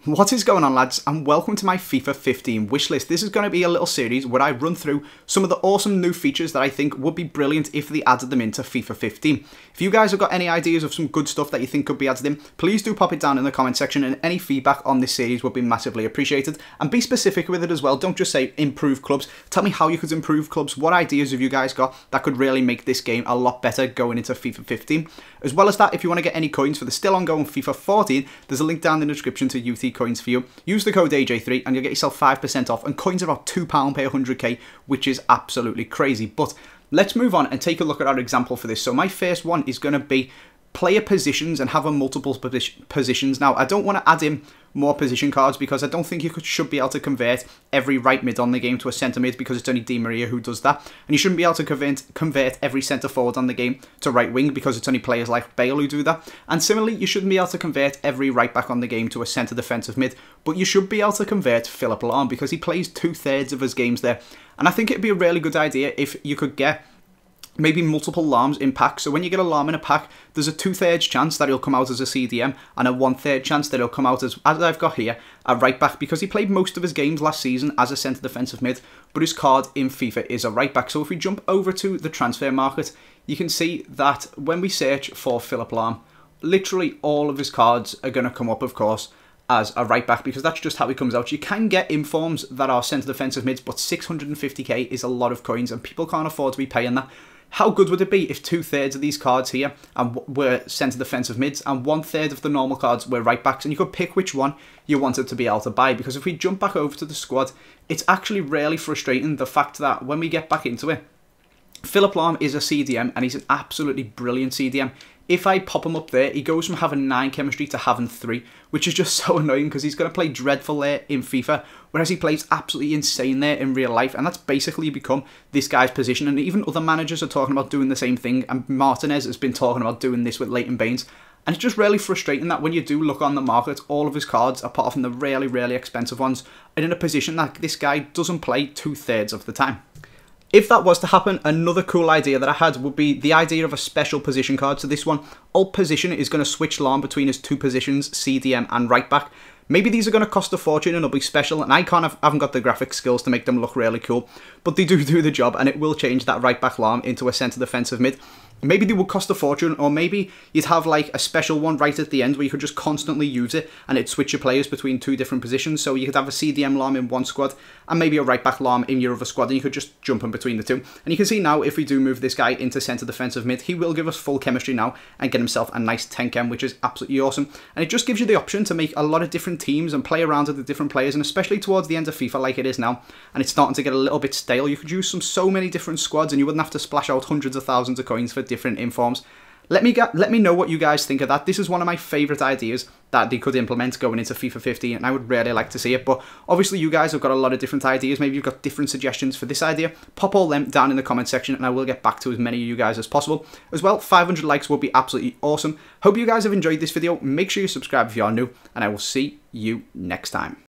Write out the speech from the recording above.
What is going on, lads, and welcome to my FIFA 15 wishlist. This is going to be a little series where I run through some of the awesome new features that I think would be brilliant if they added them into FIFA 15. If you guys have got any ideas of some good stuff that you think could be added in, please do pop it down in the comment section, and any feedback on this series would be massively appreciated. And be specific with it as well. Don't just say improve clubs. Tell me how you could improve clubs. What ideas have you guys got that could really make this game a lot better going into FIFA 15? As well as that, if you want to get any coins for the still ongoing FIFA 14, there's a link down in the description to UT coins for you. Use the code AJ3 and you'll get yourself 5% off, and coins are about £2 per 100k, which is absolutely crazy. But let's move on and take a look at our example for this. So my first one is going to be player positions and having multiple positions. Now, I don't want to add in more position cards because I don't think you should be able to convert every right mid on the game to a centre mid, because it's only Di Maria who does that. And you shouldn't be able to convert every centre forward on the game to right wing, because it's only players like Bale who do that. And similarly, you shouldn't be able to convert every right back on the game to a centre defensive mid, but you should be able to convert Philip Lahm because he plays 2/3 of his games there. And I think it'd be a really good idea if you could get maybe multiple Lahms in packs. So when you get a Lahm in a pack, there's a 2/3 chance that he'll come out as a CDM and a 1/3 chance that he'll come out as I've got here, a right back, because he played most of his games last season as a centre defensive mid, but his card in FIFA is a right back. So if we jump over to the transfer market, you can see that when we search for Philip Lahm, literally all of his cards are going to come up, of course, as a right back, because that's just how he comes out. You can get informs that are centre defensive mids, but 650k is a lot of coins and people can't afford to be paying that. How good would it be if 2/3 of these cards here were centre defensive mids and 1/3 of the normal cards were right backs, and you could pick which one you wanted to be able to buy? Because if we jump back over to the squad, it's actually really frustrating, the fact that when we get back into it, Philip Lahm is a CDM and he's an absolutely brilliant CDM. If I pop him up there, he goes from having 9 chemistry to having 3, which is just so annoying because he's going to play dreadful there in FIFA, whereas he plays absolutely insane there in real life, and that's basically become this guy's position. And even other managers are talking about doing the same thing, and Martinez has been talking about doing this with Leighton Baines. And it's just really frustrating that when you do look on the market, all of his cards, apart from the really, really expensive ones, are in a position that this guy doesn't play 2/3 of the time. If that was to happen, another cool idea that I had would be the idea of a special position card. So this one, alt position, is going to switch Lahm between his 2 positions, CDM and right back. Maybe these are going to cost a fortune and it'll be special, and I haven't got the graphic skills to make them look really cool, but they do the job, and it will change that right back Lahm into a centre defensive mid. Maybe they would cost a fortune, or maybe you'd have like a special one right at the end where you could just constantly use it and it'd switch your players between 2 different positions. So you could have a CDM Lahm in one squad and maybe a right back Lahm in your other squad, and you could just jump in between the 2. And you can see now, if we do move this guy into centre defensive mid, he will give us full chemistry now and get himself a nice 10 chem, which is absolutely awesome. And it just gives you the option to make a lot of different teams and play around with the different players, and especially towards the end of FIFA like it is now, and it's starting to get a little bit stale, you could use so many different squads and you wouldn't have to splash out hundreds of thousands of coins for different informs. Let me know what you guys think of that. This is one of my favourite ideas that they could implement going into FIFA 15, and I would really like to see it. But obviously you guys have got a lot of different ideas. Maybe you've got different suggestions for this idea. Pop all them down in the comment section and I will get back to as many of you guys as possible. As well, 500 likes would be absolutely awesome. Hope you guys have enjoyed this video. Make sure you subscribe if you are new, and I will see you next time.